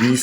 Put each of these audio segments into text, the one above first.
20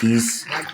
30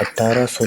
1800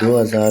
2000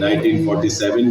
1947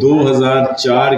2004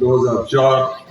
2004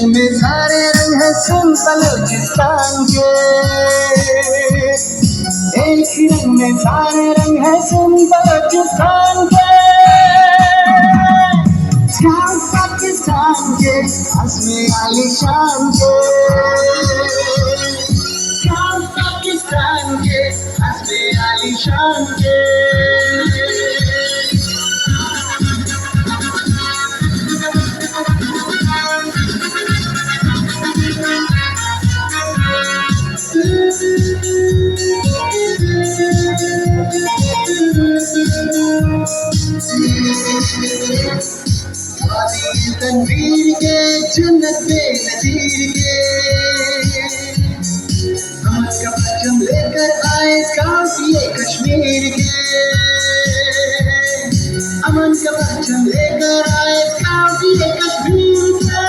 रंग में सारे रंग है सुन बलूचिस्तान के, एक ही रंग में सारे रंग है सुन बलूचिस्तान के। शान पाकिस्तान के हस्मे आलीशान के, शान पाकिस्तान के हस्मे आलीशान के। तनवीर के जन्नत बेनजीर के, अमन का परचम लेकर आए काफिले कश्मीर के, अमन का परचम लेकर आए काफिले कश्मीर के।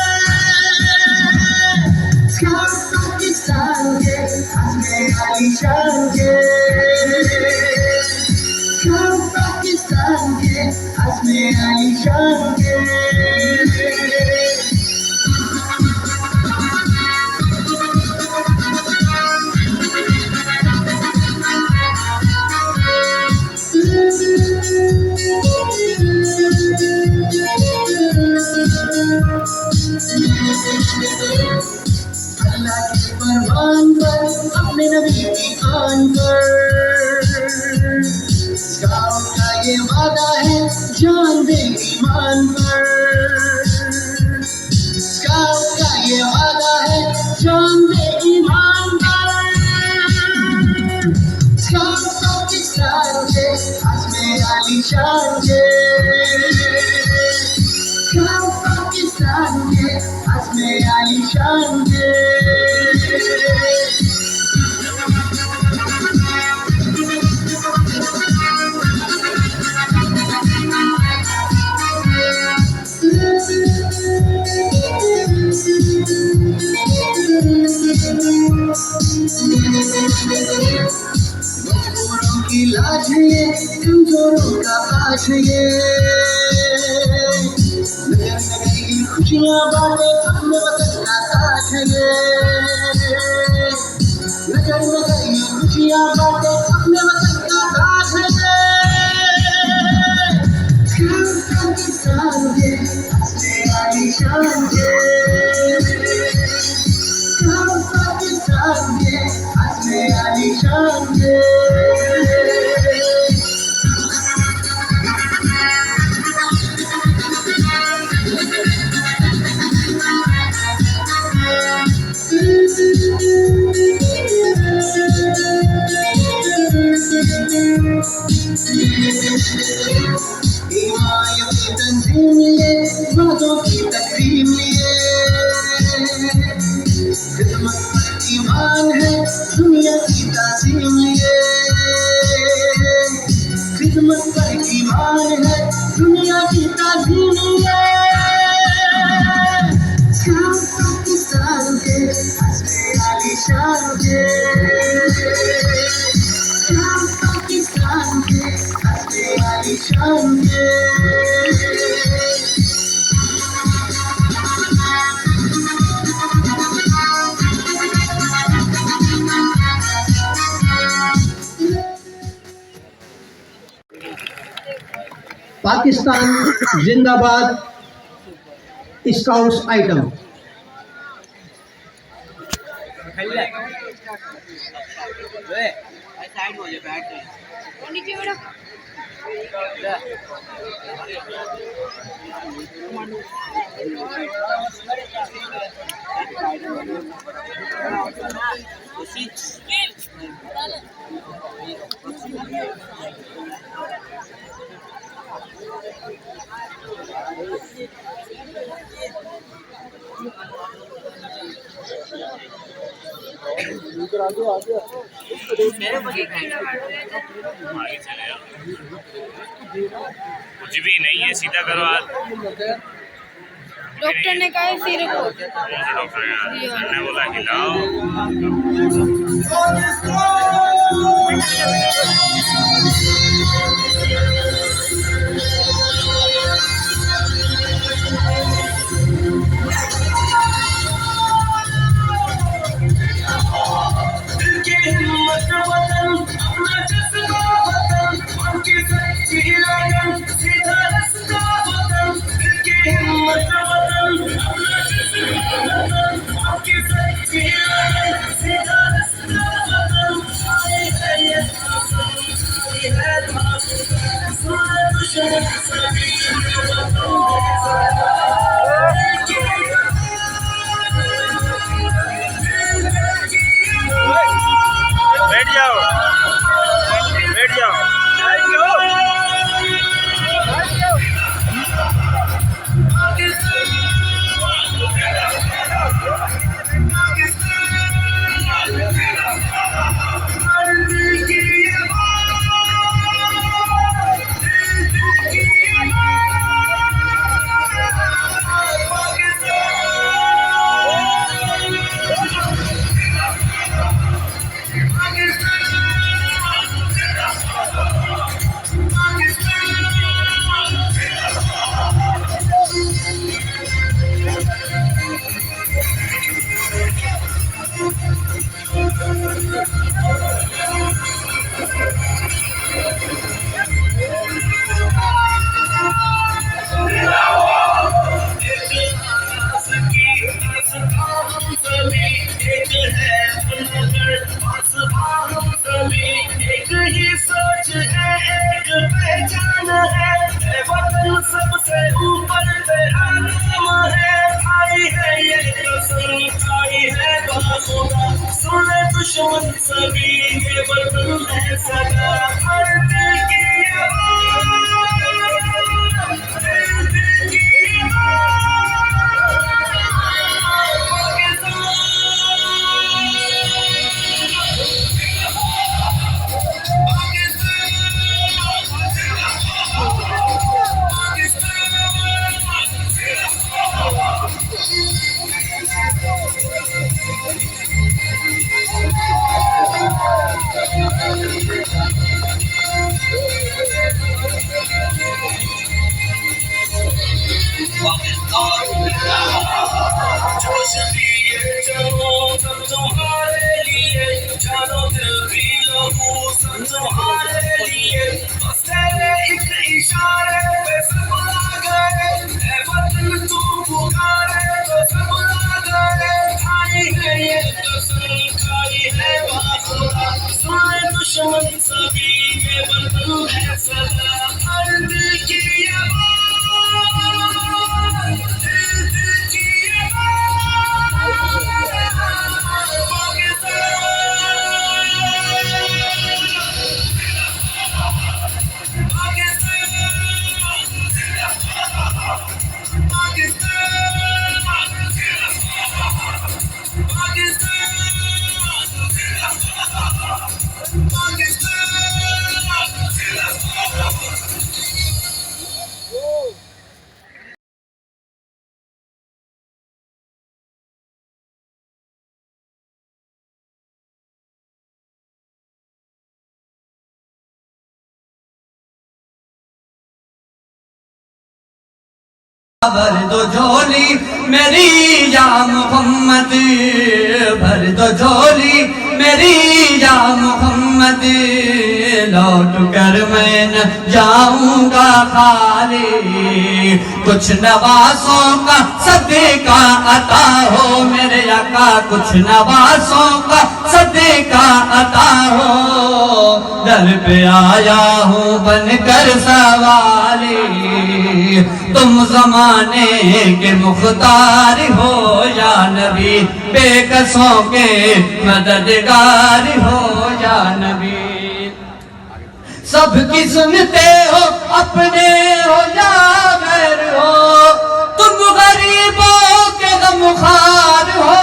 शान पाकिस्तान के हस्मे आलीशान के, शान पाकिस्तान के हस्मे आलीशान के। अल्लाह के फरमान पर अपने नबी की आन पर, स्काउट का ये वादा है जान दे ईमान पर, स्काउट का ये वादा है जान दे ईमान पर। स्काउट पाकिस्तान के हस्मे आलीशान के, स्काउट पाकिस्तान के हस्मे आलीशान के। मजबूरों की लाज है ये, कमजोरों का आज है ये, नगर नगर की खुशियाँ बांटे अपने वतन का ताज है ये, नगर नगर की खुशियाँ बांटे अपने वतन का ताज है ये। शान पाकिस्तान के हस्मे आलीशान के, शान पाकिस्तान के हस्मे आलीशान के। हिमायत तंजीम लिए बातों की तकरीम लिए, खिदमत पर ईमान है दुनिया की ताज़ीम लिए, खिदमत पर ईमान है दुनिया की ताज़ीम लिए। शान पाकिस्तान के हस्मे आलीशान के, शान पाकिस्तान के हस्मे आलीशान के। पाकिस्तान जिंदाबाद स्काउट्स आइटम। कुछ भी नहीं है, सीधा करो हाथ। डॉक्टर ने कहा सिर को, डॉक्टर ने बोला हिलाओ। है सदा हर दिल की ये बात, दिल की ये जोश दिए चलो सब तुम्हारे लिए, जानो दिल भी लहू सब तुम्हारे लिए, बस तेरे एक इशारे पे सब आ गए, है वतन तू पुकारे तो सब आ गए, खाई है ये कसम खाई है बाखुदा, सुने दुश्मन सभी के वतन है सदा हर दिल की ये बात, दिल की ये भर दो झोली मेरी या मोहम्मद, भर दो झोली मेरी या मोहम्मद, लौट कर मैं न जाऊंगा खाली, कुछ नवासों का सदका अता हो मेरे आका, कुछ नवासों का सदका अता हो, दर पे आया हूँ बनकर सवाली, तुम जमाने के मुख्तार हो या नबी, बेकसों के मददगार हो या नबी, सबकी सुनते हो अपने हो या गैर हो, तुम गरीबों के गमखार हो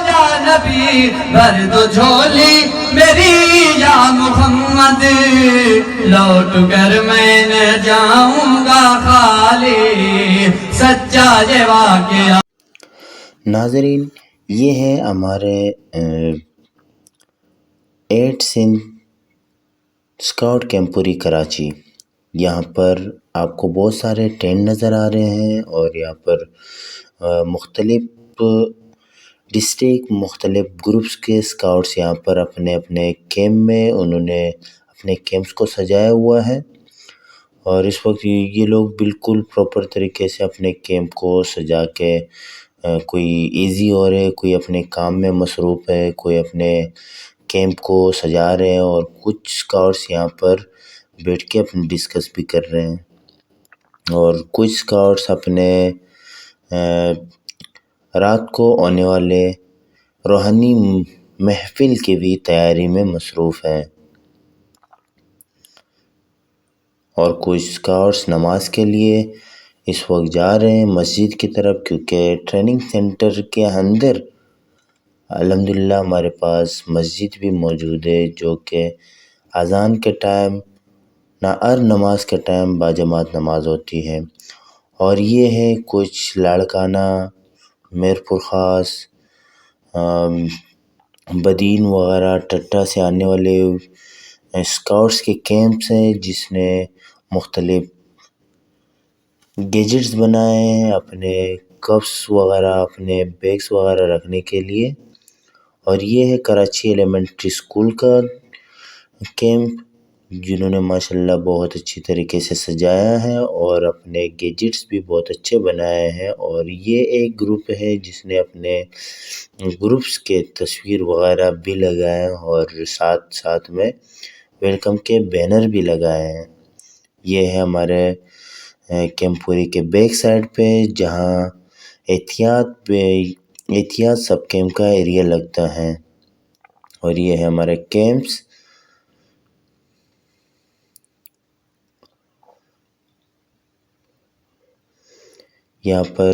या नबी, भर दो झोली मेरी या मोहम्मद, लौट कर मैं न जाऊंगा खाली, सच्चा ये वाक़या। नाज़रीन, ये है हमारे 8 सिंध स्काउट कैंपुरी कराची। यहाँ पर आपको बहुत सारे टेंट नज़र आ रहे हैं और यहाँ पर मुख्तलिफ डिस्ट्रिक्ट मुख्तलिफ ग्रुप्स के स्काउट्स यहाँ पर अपने अपने कैंप में उन्होंने अपने कैंप्स को सजाया हुआ है और इस वक्त ये लोग बिल्कुल प्रॉपर तरीके से अपने कैंप को सजा के कोई इजी हो रहे, कोई अपने काम में मसरूफ़ है, कोई अपने कैंप को सजा रहे हैं और कुछ स्काउट्स यहाँ पर बैठ के अपने डिस्कस भी कर रहे हैं और कुछ स्काउट्स अपने रात को आने वाले रूहानी महफिल की भी तैयारी में मसरूफ़ हैं और कुछ स्काउट्स नमाज के लिए इस वक्त जा रहे हैं मस्जिद की तरफ, क्योंकि ट्रेनिंग सेंटर के अंदर अल्हम्दुलिल्लाह हमारे पास मस्जिद भी मौजूद है जो कि अज़ान के टाइम हर नमाज के टाइम बाजमात नमाज होती है। और ये है कुछ लाड़काना, मीरपुर ख़ास, बदीन वगैरह टट्टा से आने वाले स्काउट्स के कैंप्स हैं जिसने मुख्तलिफ गैजेट्स बनाए हैं अपने कप्स वगैरह, अपने बैग्स वगैरह रखने के लिए। और ये है कराची एलिमेंट्री स्कूल का कैंप जिन्होंने माशाल्लाह बहुत अच्छी तरीके से सजाया है और अपने गैजेट्स भी बहुत अच्छे बनाए हैं। और ये एक ग्रुप है जिसने अपने ग्रुप्स के तस्वीर वगैरह भी लगाए और साथ साथ में वेलकम के बैनर भी लगाए हैं। ये है हमारे कैंपुरी के बैक साइड पे जहाँ एहतियात सब कैंप का एरिया लगता है। और ये है हमारे कैंप्स यहाँ पर